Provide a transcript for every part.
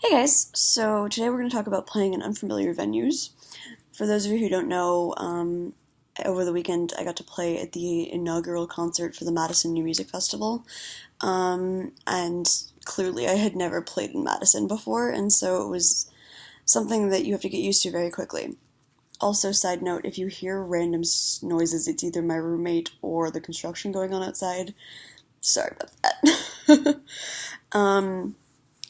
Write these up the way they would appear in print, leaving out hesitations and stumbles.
Hey guys, so today we're going to talk about playing in unfamiliar venues. For those of you who don't know, over the weekend I got to play at the inaugural concert for the Madison New Music Festival, and clearly I had never played in Madison before, and so it was something that you have to get used to very quickly. Also, side note, if you hear random noises, it's either my roommate or the construction going on outside. Sorry about that. um,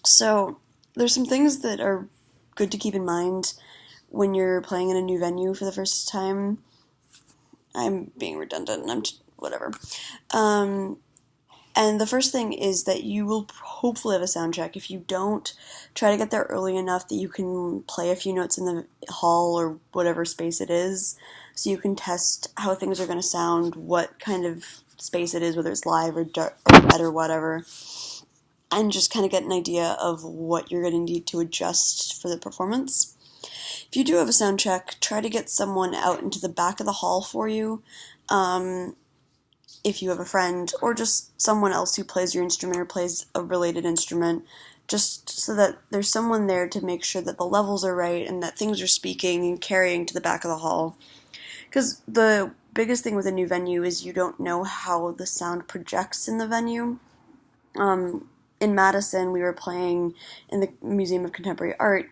so there's some things that are good to keep in mind when you're playing in a new venue for the first time. I'm being redundant and whatever. Um, and the first thing is that you will hopefully have a sound check. If you don't, try to get there early enough that you can play a few notes in the hall or whatever space it is, so you can test how things are going to sound, what kind of space it is, whether it's live or dark or red or whatever, and just kind of get an idea of what you're going to need to adjust for the performance. If you do have a sound check, try to get someone out into the back of the hall for you, if you have a friend, or just someone else who plays your instrument or plays a related instrument, just so that there's someone there to make sure that the levels are right and that things are speaking and carrying to the back of the hall. Because the biggest thing with a new venue is you don't know how the sound projects in the venue. In Madison, we were playing in the Museum of Contemporary Art,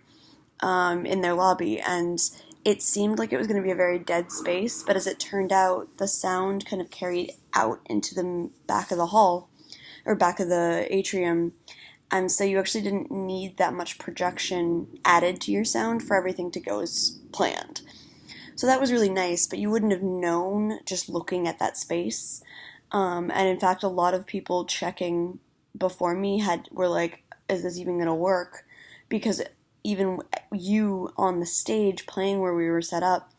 in their lobby, and it seemed like it was going to be a very dead space, but as it turned out, the sound kind of carried out into the back of the hall, or back of the atrium, and so you actually didn't need that much projection added to your sound for everything to go as planned. So that was really nice, but you wouldn't have known just looking at that space. And in fact, a lot of people checking before me were like, is this even going to work? Because even you on the stage playing where we were set up,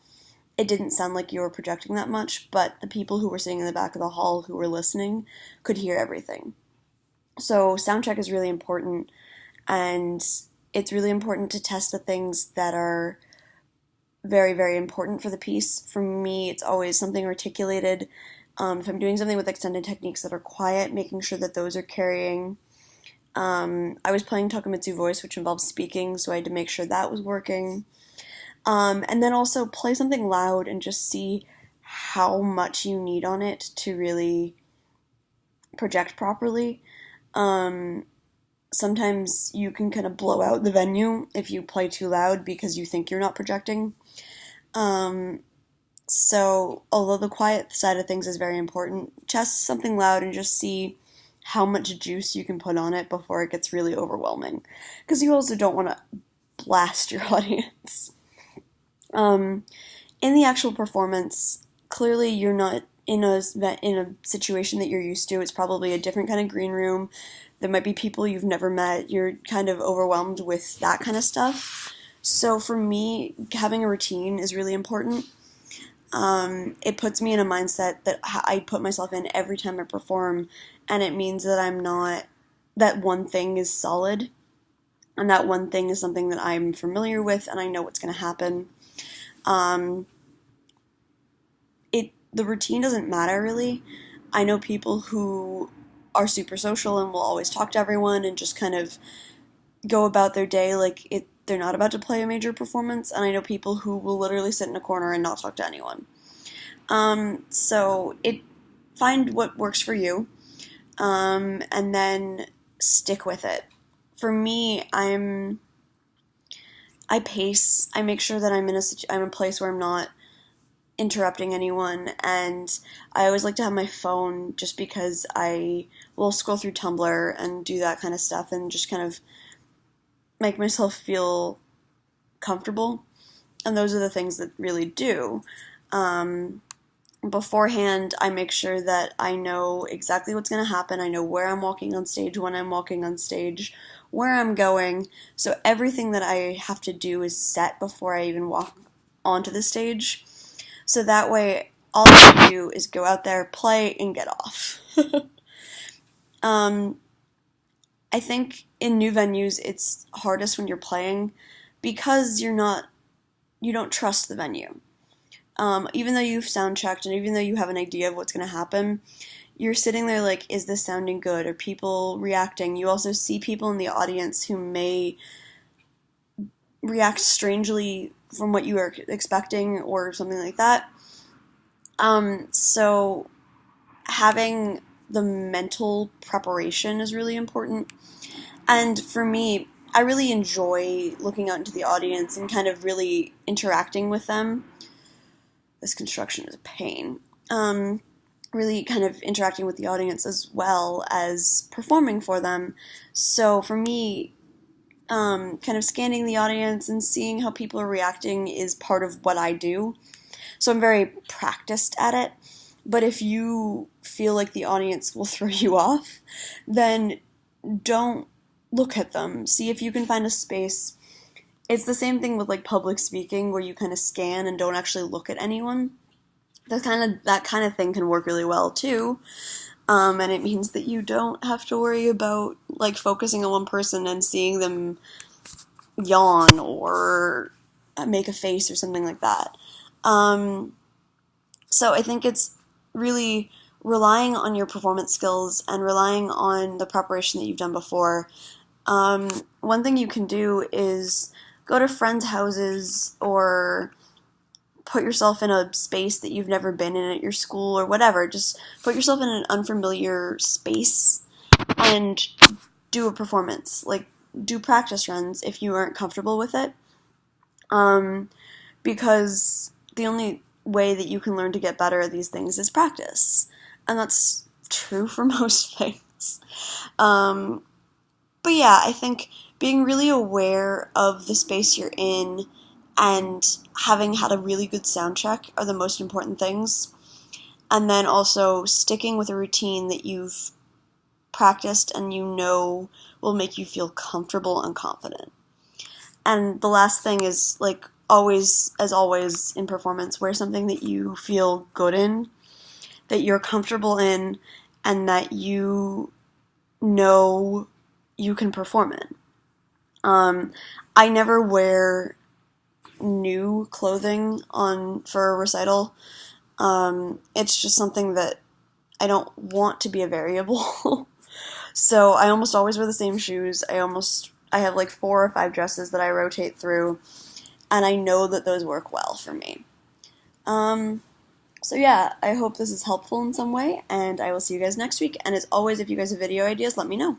it didn't sound like you were projecting that much, but the people who were sitting in the back of the hall who were listening could hear everything. So sound check is really important, and it's really important to test the things that are very, very important for the piece. For me, it's always something articulated. If I'm doing something with extended techniques that are quiet, making sure that those are carrying. I was playing Takemitsu Voice, which involves speaking, so I had to make sure that was working. And then also play something loud and just see how much you need on it to really project properly. Sometimes you can kind of blow out the venue if you play too loud because you think you're not projecting. So, although the quiet side of things is very important, test something loud and just see how much juice you can put on it before it gets really overwhelming. Because you also don't want to blast your audience. In the actual performance, clearly you're not in a situation that you're used to. It's probably a different kind of green room. There might be people you've never met. You're kind of overwhelmed with that kind of stuff. So for me, having a routine is really important. It puts me in a mindset that I put myself in every time I perform, and it means that that one thing is solid, and that one thing is something that I'm familiar with, and I know what's going to happen. The routine doesn't matter, really. I know people who are super social and will always talk to everyone and just kind of go about their day like they're not about to play a major performance, and I know people who will literally sit in a corner and not talk to anyone. So find what works for you, and then stick with it. For me, I pace. I make sure that I'm in a place where I'm not interrupting anyone, and I always like to have my phone just because I will scroll through Tumblr and do that kind of stuff and just kind of make myself feel comfortable, and those are the things that really do. Beforehand, I make sure that I know exactly what's going to happen. I know where I'm walking on stage, when I'm walking on stage, where I'm going, so everything that I have to do is set before I even walk onto the stage, so that way all I have to do is go out there, play, and get off. I think in new venues it's hardest when you're playing because you don't trust the venue. Even though you've sound checked and even though you have an idea of what's going to happen, you're sitting there like, is this sounding good? Are people reacting? You also see people in the audience who may react strangely from what you are expecting or something like that. So having the mental preparation is really important. And for me, I really enjoy looking out into the audience and kind of really interacting with them. This construction is a pain. Really kind of interacting with the audience as well as performing for them. So for me, kind of scanning the audience and seeing how people are reacting is part of what I do. So I'm very practiced at it. But if you feel like the audience will throw you off, then don't look at them. See if you can find a space. It's the same thing with like public speaking where you kind of scan and don't actually look at anyone. That kind of thing can work really well too. And it means that you don't have to worry about like focusing on one person and seeing them yawn or make a face or something like that. So I think it's really relying on your performance skills and relying on the preparation that you've done before. One thing you can do is go to friends' houses or put yourself in a space that you've never been in at your school or whatever. Just put yourself in an unfamiliar space and do a performance. Like, do practice runs if you aren't comfortable with it. Because the only way that you can learn to get better at these things is practice. And that's true for most things. But yeah, I think being really aware of the space you're in and having had a really good sound check are the most important things. And then also sticking with a routine that you've practiced and you know will make you feel comfortable and confident. And the last thing is, like, always, as always in performance, wear something that you feel good in, that you're comfortable in, and that you know you can perform in. I never wear new clothing on for a recital. It's just something that I don't want to be a variable. So I almost always wear the same shoes. I have like 4 or 5 dresses that I rotate through, and I know that those work well for me. So yeah, I hope this is helpful in some way, and I will see you guys next week. And as always, if you guys have video ideas, let me know.